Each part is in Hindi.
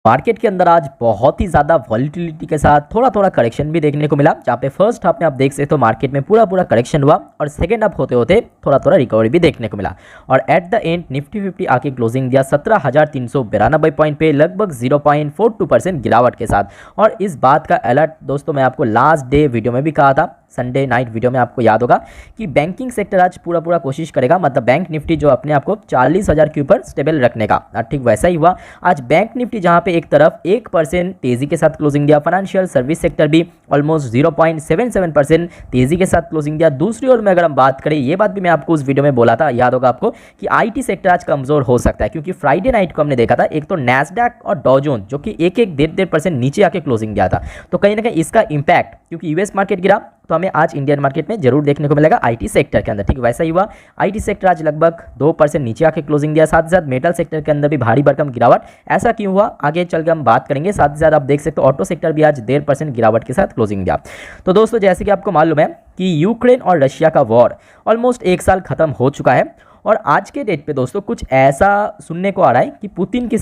मार्केट के अंदर आज बहुत ही ज़्यादा वॉलीटिलिटी के साथ थोड़ा थोड़ा करेक्शन भी देखने को मिला, जहाँ पे फर्स्ट हाफ में आप देख सकते हो मार्केट में पूरा पूरा करेक्शन हुआ और सेकंड हाफ होते होते थोड़ा थोड़ा रिकवरी भी देखने को मिला। और एट द एंड निफ्टी 50 आके क्लोजिंग दिया 17,392 पॉइंट पे, लगभग 0.42% गिरावट के साथ। और इस बात का अलर्ट दोस्तों मैं आपको लास्ट डे वीडियो में भी कहा था, संडे नाइट वीडियो में आपको याद होगा कि बैंकिंग सेक्टर आज पूरा पूरा कोशिश करेगा, मतलब बैंक निफ्टी जो अपने आप को 40,000 के ऊपर स्टेबल रखने का। ठीक वैसा ही हुआ। आज बैंक निफ्टी जहां पे एक तरफ 1% तेजी के साथ क्लोजिंग दिया, फाइनेंशियल सर्विस सेक्टर भी ऑलमोस्ट 0.77% तेजी के साथ क्लोजिंग दिया। दूसरी ओर में अगर हम बात करें, ये बात भी मैं आपको उस वीडियो में बोला था, याद होगा आपको, कि आईटी सेक्टर आज कमजोर हो सकता है, क्योंकि फ्राइडे नाइट को हमने देखा था एक तो नैस्डैक और डॉ जोन्स जो कि एक 1.5% नीचे आके क्लोजिंग दिया था। तो कहीं ना कहीं इसका इंपैक्ट, क्योंकि यूएस मार्केट गिरा, तो हमें आज इंडियन मार्केट में जरूर देखने को मिलेगा आईटी सेक्टर के अंदर। ठीक वैसा ही हुआ। आईटी सेक्टर आज लगभग 2% नीचे आके क्लोजिंग दिया। साथ ही साथ मेटल सेक्टर के अंदर भी भारी भरकम गिरावट। ऐसा क्यों हुआ आगे चल के हम बात करेंगे। साथ ही साथ आप देख सकते हो ऑटो सेक्टर भी आज 1.5% गिरावट के साथ क्लोजिंग दिया। तो दोस्तों जैसे कि आपको मालूम है कि यूक्रेन और रशिया का वॉर ऑलमोस्ट 1 साल खत्म हो चुका है, और आज के डेट पे दोस्तों कुछ ऐसा सुनने को आ रहा है कि पुतिन की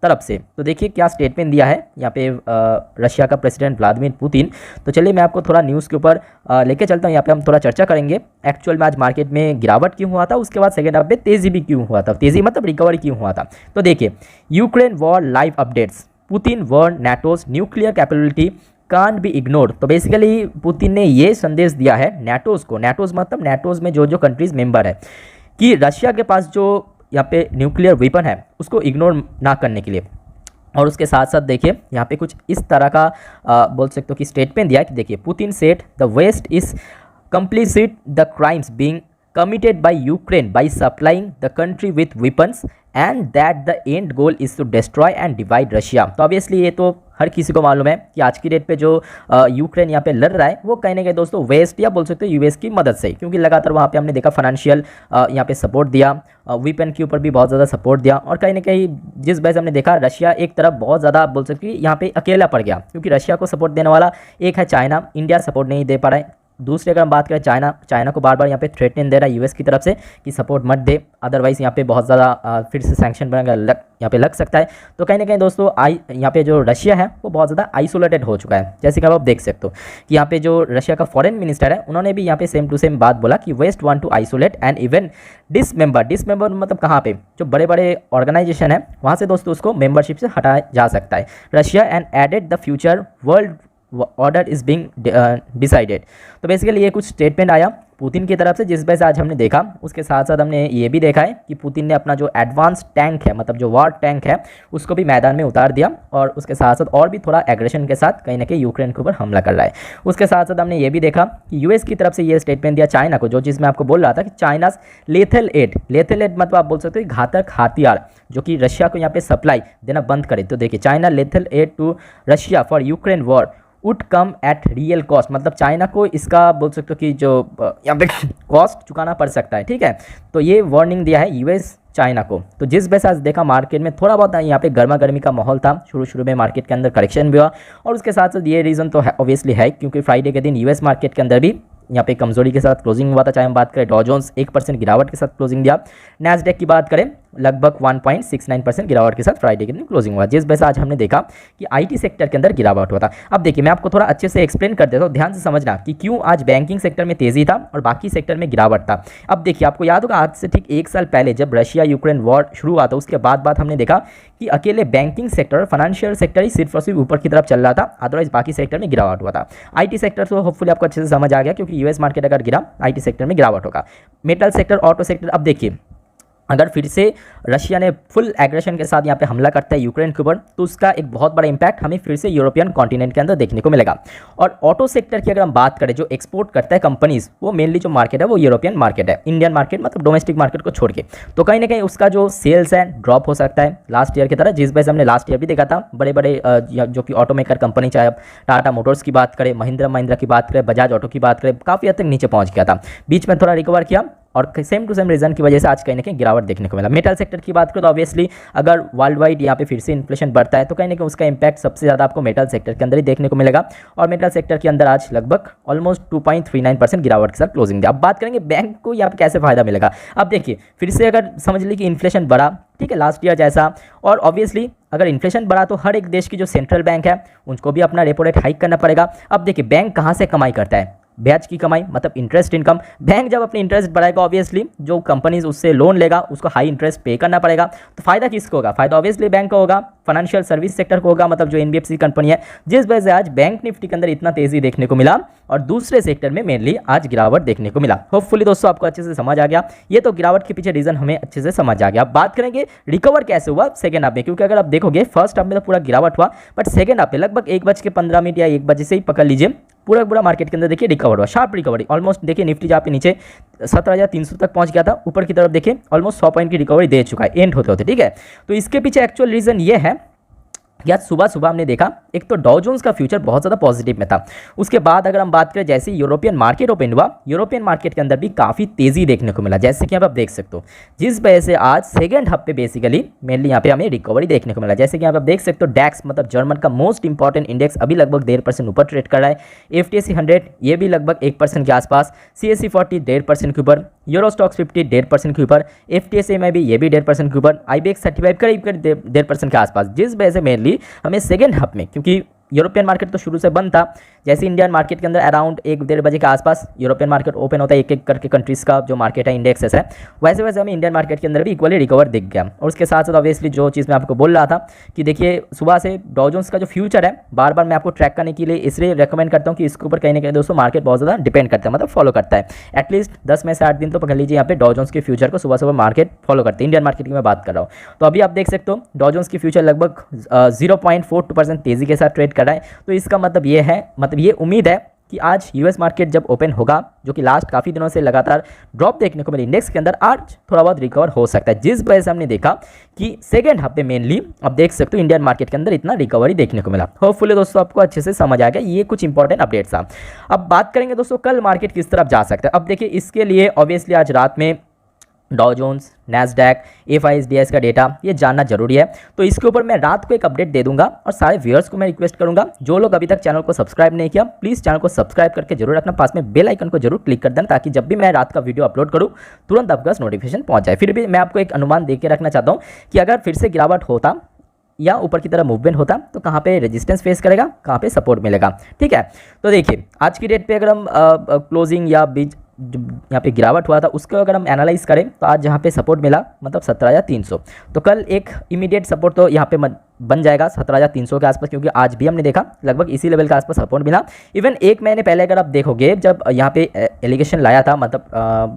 तरफ से, तो देखिए क्या स्टेटमेंट दिया है यहाँ पे रशिया का प्रेसिडेंट व्लादिमीर पुतिन। तो चलिए मैं आपको थोड़ा न्यूज़ के ऊपर लेके चलता हूँ, यहाँ पे हम थोड़ा चर्चा करेंगे एक्चुअल में आज मार्केट में गिरावट क्यों हुआ था, उसके बाद सेकेंड हाफ में तेज़ी भी क्यों हुआ था, तेज़ी मतलब रिकवरी क्यों हुआ था। तो देखिए, Ukraine war live updates, Putin warn NATO's nuclear capability can't be ignored. तो बेसिकली पुतिन ने ये संदेश दिया है नाटोज को, नाटोज मतलब नाटोज में जो जो कंट्रीज मेंबर है, कि रशिया के पास जो यहाँ पे न्यूक्लियर वेपन है उसको इग्नोर ना करने के लिए। और उसके साथ साथ देखिए यहाँ पे कुछ इस तरह का बोल सकते हो कि स्टेटमेंट दिया है कि देखिए, Putin said the West is complicit the crimes being committed by Ukraine by supplying the country with weapons and that the end goal is to destroy and divide Russia। तो ऑब्वियसली ये तो हर किसी को मालूम है कि आज की डेट पे जो यूक्रेन यहाँ पे लड़ रहा है वो कहीं ना कहीं दोस्तों वेस्ट या बोल सकते हो यूएस की मदद से, क्योंकि लगातार वहाँ पे हमने देखा फाइनेंशियल यहाँ पे सपोर्ट दिया, वेपन के ऊपर भी बहुत ज़्यादा सपोर्ट दिया। और कहीं ना कहीं जिस वजह से हमने देखा रशिया एक तरफ बहुत ज़्यादा बोल सकते हैं यहाँ पे अकेला पड़ गया, क्योंकि रशिया को सपोर्ट देने वाला एक है चाइना, इंडिया सपोर्ट नहीं दे पा रहा है। दूसरी अगर हम बात करें चाइना को बार बार यहाँ पे थ्रेटनिंग दे रहा है यूएस की तरफ से कि सपोर्ट मत दे, अदरवाइज यहाँ पे बहुत ज़्यादा फिर से सैंक्शन यहाँ पे लग सकता है। तो कहीं ना कहीं दोस्तों यहाँ पे जो रशिया है वो बहुत ज़्यादा आइसोलेटेड हो चुका है। जैसे कि आप देख सकते हो कि यहाँ पे जो रशिया का फॉरेन मिनिस्टर है उन्होंने भी यहाँ पे सेम टू सेम बात बोला कि West want to isolate and even dismember मतलब कहाँ पे जो बड़े बड़े ऑर्गेनाइजेशन है वहाँ से दोस्तों उसको मेंबरशिप से हटाया जा सकता है Russia, and added the future world order is being decided. तो बेसिकली ये कुछ स्टेटमेंट आया पुतिन की तरफ से, जिस वजह से आज हमने देखा। उसके साथ साथ हमने ये भी देखा है कि पुतिन ने अपना जो एडवांस टैंक है, मतलब जो वार टैंक है, उसको भी मैदान में उतार दिया, और उसके साथ साथ और भी थोड़ा एग्रेशन के साथ कहीं ना कहीं यूक्रेन के ऊपर हमला कर रहा है। उसके साथ साथ हमने ये भी देखा कि यूएस की तरफ से ये स्टेटमेंट दिया चाइना को, जो चीज़ मैं आपको बोल रहा था कि चाइना लेथल एड मतलब आप बोल सकते हो घातक हथियार जो कि रशिया को यहाँ पे सप्लाई देना बंद करे। तो देखिए, China lethal aid to Russia for Ukraine war would come at real cost, मतलब चाइना को इसका बोल सकते हो कि जो यहाँ पे कॉस्ट चुकाना पड़ सकता है। ठीक है, तो ये वार्निंग दिया है यूएस चाइना को। तो जिस वजह से आज देखा मार्केट में थोड़ा बहुत यहाँ पे गर्मा गर्मी का माहौल था, शुरू में मार्केट के अंदर करेक्शन भी हुआ। और उसके साथ साथ ये रीज़न तो है ऑब्वियसली है, क्योंकि फ्राइडे के दिन यूएस मार्केट के अंदर भी यहाँ पे कमजोरी के साथ क्लोजिंग हुआ था। चाहे हम बात करें डॉ जोन्स 1% गिरावट के साथ क्लोजिंग दिया, नैस्डैक की बात करें लगभग 1.69% गिरावट के साथ फ्राइडे के दिन क्लोजिंग हुआ, जिस वजह से आज हमने देखा कि आईटी सेक्टर के अंदर गिरावट हुआ था। अब देखिए मैं आपको थोड़ा अच्छे से एक्सप्लेन कर देता हूँ, ध्यान से समझना कि क्यों आज बैंकिंग सेक्टर में तेजी था और बाकी सेक्टर में गिरावट था। अब देखिए, आपको याद होगा आज से ठीक 1 साल पहले जब रशिया यूक्रेन वॉर शुरू हुआ था, उसके बाद हमने देखा कि अकेले बैंकिंग सेक्टर, फाइनेंशियल सेक्टर ही सिर्फ और सिर्फ ऊपर की तरफ चल रहा था, अदरवाइज बाकी सेक्टर में गिरावट हुआ था। आईटी सेक्टर तो होपफुली आपको अच्छे से समझ आ गया, क्योंकि यूएस मार्केट अगर गिरा आईटी सेक्टर में गिरावट होगा। मेटल सेक्टर, ऑटो सेक्टर, अब देखिए अगर फिर से रशिया ने फुल एग्रेशन के साथ यहाँ पे हमला करता है यूक्रेन के ऊपर, तो उसका एक बहुत बड़ा इंपैक्ट हमें फिर से यूरोपियन कॉन्टिनेंट के अंदर देखने को मिलेगा। और ऑटो सेक्टर की अगर हम बात करें, जो एक्सपोर्ट करता है कंपनीज, वो मेनली जो मार्केट है वो यूरोपियन मार्केट है, इंडियन मार्केट मतलब डोमेस्टिक मार्केट को छोड़ के। तो कहीं ना कहीं उसका जो सेल्स है ड्रॉप हो सकता है लास्ट ईयर की तरह, जिस वजह से हमने लास्ट ईयर भी देखा था बड़े बड़े जो कि ऑटोमेकर कंपनी, चाहे आप टाटा मोटर्स की बात करें, महिंद्रा की बात करें, बजाज ऑटो की बात करें, काफ़ी हद तक नीचे पहुँच गया था। बीच में थोड़ा रिकवर किया और सेम टू सेम रीजन की वजह से आज कहीं ना कहीं गिरावट देखने को मिला। मेटल सेक्टर की बात करें तो ऑब्वियसली अगर वर्ल्ड वाइड यहाँ पे फिर से इन्फ्लेशन बढ़ता है तो कहीं ना कहीं उसका इंपैक्ट सबसे ज़्यादा आपको मेटल सेक्टर के अंदर ही देखने को मिलेगा। और मेटल सेक्टर के अंदर आज लगभग ऑलमोस्ट 2.39% गिरावट के साथ क्लोजिंग दिया। अब बात करेंगे बैंक को यहाँ पे कैसे फायदा मिलेगा। अब देखिए फिर से अगर समझ ली कि इन्फ्लेशन बढ़ा, ठीक है, लास्ट ईयर जैसा, और ऑब्वियसली अगर इन्फ्लेशन बढ़ा तो हर एक देश की जो सेंट्रल बैंक है उनको भी अपना रेपो रेट हाइक करना पड़ेगा। अब देखिए बैंक कहाँ से कमाई करता है, ब्याज की कमाई, मतलब इंटरेस्ट इनकम। बैंक जब अपनी इंटरेस्ट बढ़ाएगा ऑब्वियसली जो कंपनीज उससे लोन लेगा उसको हाई इंटरेस्ट पे करना पड़ेगा। तो फायदा किसको होगा, फायदा ऑब्वियसली बैंक को होगा, फाइनेंशियल सर्विस सेक्टर को होगा, मतलब जो एनबीएफसी कंपनी है, जिस वजह से आज बैंक निफ्टी के अंदर इतना तेजी देखने को मिला और दूसरे सेक्टर में मेनली आज गिरावट देखने को मिला। होपफुली दोस्तों आपको अच्छे से समझ आ गया, ये तो गिरावट के पीछे रीजन हमें अच्छे से समझ आ गया। अब बात करेंगे रिकवर कैसे हुआ सेकंड हाफ में, क्योंकि अगर आप देखोगे फर्स्ट हाफ में तो पूरा गिरावट हुआ, बट सेकंड हाफ में लगभग 1:15 या 1 बजे से ही पकड़ लीजिए पूरा मार्केट के अंदर देखिए रिकवर हुआ, शार्प रिकवरी। ऑलमोस्ट देखिए निफ्टी जहाँ पे नीचे 17,300 तक पहुंच गया था, ऊपर की तरफ देखिए ऑलमोस्ट 100 पॉइंट की रिकवरी दे चुका है एंड होते होते, ठीक है। तो इसके पीछे एक्चुअल रीजन ये है कि आज सुबह हमने देखा एक तो डॉ जोन्स का फ्यूचर बहुत ज़्यादा पॉजिटिव में था। उसके बाद अगर हम बात करें जैसे यूरोपियन मार्केट ओपन हुआ, यूरोपियन मार्केट के अंदर भी काफ़ी तेज़ी देखने को मिला, जैसे कि आप देख सकते हो, जिस वजह से आज सेकंड हाफ पे बेसिकली मेनली यहाँ पे हमें रिकवरी देखने को मिला। जैसे कि आप देख सकते हो डैक्स मतलब जर्मन का मोस्ट इंपॉर्टेंट इंडेक्स अभी लगभग 1.5% ऊपर ट्रेड कर रहा है। FTSE 100 ये भी लगभग 1% के आसपास, CAC 40 1.5% के ऊपर, यूरो स्टॉक्स 50 1.5% के ऊपर, FTSE में भी ये भी 1.5% के ऊपर, IBEX 35 करीब 1.5% के आसपास, जिस वजह से मेनली हमें सेकेंड हाफ में, क्योंकि यूरोपियन मार्केट तो शुरू से बंद था, जैसे इंडियन मार्केट के अंदर अराउंड 1-1.5 बजे के आसपास यूरोपियन मार्केट ओपन होता है, एक एक करके कंट्रीज़ का जो मार्केट है इंडेक्सेस है, वैसे वैसे हमें इंडियन मार्केट के अंदर भी इक्वली रिकवर दिख गया। और उसके साथ साथ ऑब्वियसली जो चीज़ मैं आपको बोल रहा था कि देखिए सुबह से डॉ जोन्स का जो फ्यूचर है बार बार मैं आपको ट्रैक करने के लिए इसलिए रेकमेंड करता हूँ कि इसके ऊपर कहीं ना कहीं दोस्तों मार्केट बहुत ज़्यादा डिपेंड करता है, मतलब फॉलो करता है। एटलीस्ट 10 में से 8 दिन तो पकड़ लीजिए यहाँ पे डॉ जोन्स के फ्यूचर को सुबह मार्केट फॉलो करते हैं, इंडियन मार्केट की मैं बात कर रहा हूँ। तो अभी आप देख सकते हो डॉ जोन्स की फ्यूचर लगभग 0.42% तेज़ी के साथ ट्रेड कर रहा है। तो इसका मतलब ये है, मतलब ये उम्मीद है कि आज यूएस मार्केट जब ओपन होगा, जो कि लास्ट काफ़ी दिनों से लगातार ड्रॉप देखने को मिले इंडेक्स के अंदर, आज थोड़ा बहुत रिकवर हो सकता है, जिस वजह से हमने देखा कि सेकेंड हाफ में मेनली अब देख सकते हो इंडियन मार्केट के अंदर इतना रिकवरी देखने को मिला। होपफुली दोस्तों आपको अच्छे से समझ आ गया, ये कुछ इंपॉर्टेंट अपडेट्स था। अब बात करेंगे दोस्तों कल मार्केट किस तरफ जा सकता है। अब देखिए इसके लिए ऑब्वियसली आज रात में डॉ जोन्स, नैस्डैक, FISDS का डेटा ये जानना जरूरी है। तो इसके ऊपर मैं रात को एक अपडेट दे दूंगा और सारे व्यूअर्स को मैं रिक्वेस्ट करूंगा जो लोग अभी तक चैनल को सब्सक्राइब नहीं किया प्लीज़ चैनल को सब्सक्राइब करके जरूर रखना, पास में बेल आइकन को जरूर क्लिक कर देना ताकि जब भी मैं रात का वीडियो अपलोड करूँ तुरंत आपके पास नोटिफिकेशन पहुँच जाए। फिर भी मैं आपको एक अनुमान दे के रखना चाहता हूँ कि अगर फिर से गिरावट होता या ऊपर की तरफ मूवमेंट होता तो कहाँ पे रेजिस्टेंस फेस करेगा, कहाँ पे सपोर्ट मिलेगा, ठीक है। तो देखिए आज की डेट पे अगर हम क्लोजिंग या बीच यहाँ पे गिरावट हुआ था उसको अगर हम एनालाइज करें तो आज जहाँ पे सपोर्ट मिला मतलब 17,300, तो कल एक इमीडिएट सपोर्ट तो यहाँ पे बन जाएगा 17,300 के आसपास, क्योंकि आज भी हमने देखा लगभग इसी लेवल के आसपास सपोर्ट मिला। इवन एक महीने पहले अगर आप देखोगे जब यहाँ पे एलिगेशन लाया था, मतलब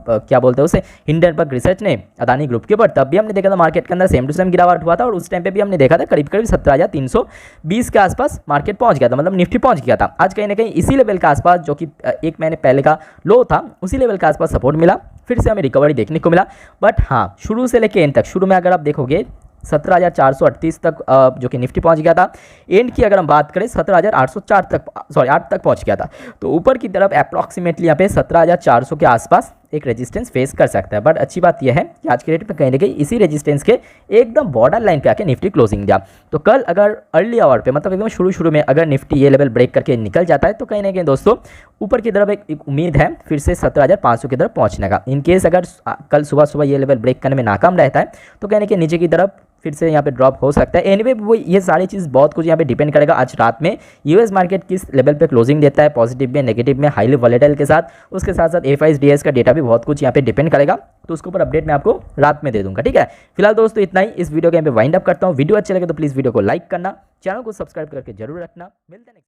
क्या बोलते हैं उसे, हिंडनबर्ग रिसर्च ने अदानी ग्रुप के ऊपर, तब भी हमने देखा था मार्केट के अंदर सेम टू सेम गिरावट हुआ था और उस टाइम पे भी हमने देखा था करीब 17,320 के आसपास मार्केट पहुँच गया था, मतलब निफ्टी पहुँच गया था। आज कहीं ना कहीं इसी लेवल के आसपास जो कि एक महीने पहले का लो था उसी लेवल के आसपास सपोर्ट मिला, फिर से हमें रिकवरी देखने को मिला। बट हाँ शुरू से लेके एंड तक, शुरू में अगर आप देखोगे 17,438 तक जो कि निफ्टी पहुंच गया था, एंड की अगर हम बात करें 17,804 तक, सॉरी 8 तक पहुंच गया था, तो ऊपर की तरफ अप्रॉक्सीमेटली यहाँ पे 17,400 के आसपास एक रेजिस्टेंस फेस कर सकता है। बट अच्छी बात यह है कि आज के रेट पे कहीं ना कहीं इसी रेजिस्टेंस के एकदम बॉर्डर लाइन पे आके निफ्टी क्लोजिंग दिया। तो कल अगर अर्ली आवर पे, मतलब एकदम शुरू में अगर निफ्टी ये लेवल ब्रेक करके निकल जाता है तो कहीं ना कहीं दोस्तों ऊपर की तरफ एक उम्मीद है फिर से 17,500 की तरफ पहुंचने का। इनकेस अगर कल सुबह ये लेवल ब्रेक करने में नाकाम रहता है तो कहीं ना कहीं नीचे की तरफ फिर से यहाँ पे ड्रॉप हो सकता है। एनीवे वो ये सारी चीज़ बहुत कुछ यहाँ पे डिपेंड करेगा आज रात में यूएस मार्केट किस लेवल पे क्लोजिंग देता है, पॉजिटिव में, नेगेटिव में, हाईली वॉलेटाइल के साथ। उसके साथ साथ FISDS का डेटा भी बहुत कुछ यहाँ पे डिपेंड करेगा, तो उसके ऊपर अपडेट मैं आपको रात में दे दूंगा, ठीक है। फिलहाल दोस्तों इतना ही, इस वीडियो के यहाँ पे वाइंड अप करता हूँ। वीडियो अच्छे लगे तो प्लीज़ वीडियो को लाइक करना, चैनल को सब्सक्राइब करके जरूर रखना। मिलते हैं।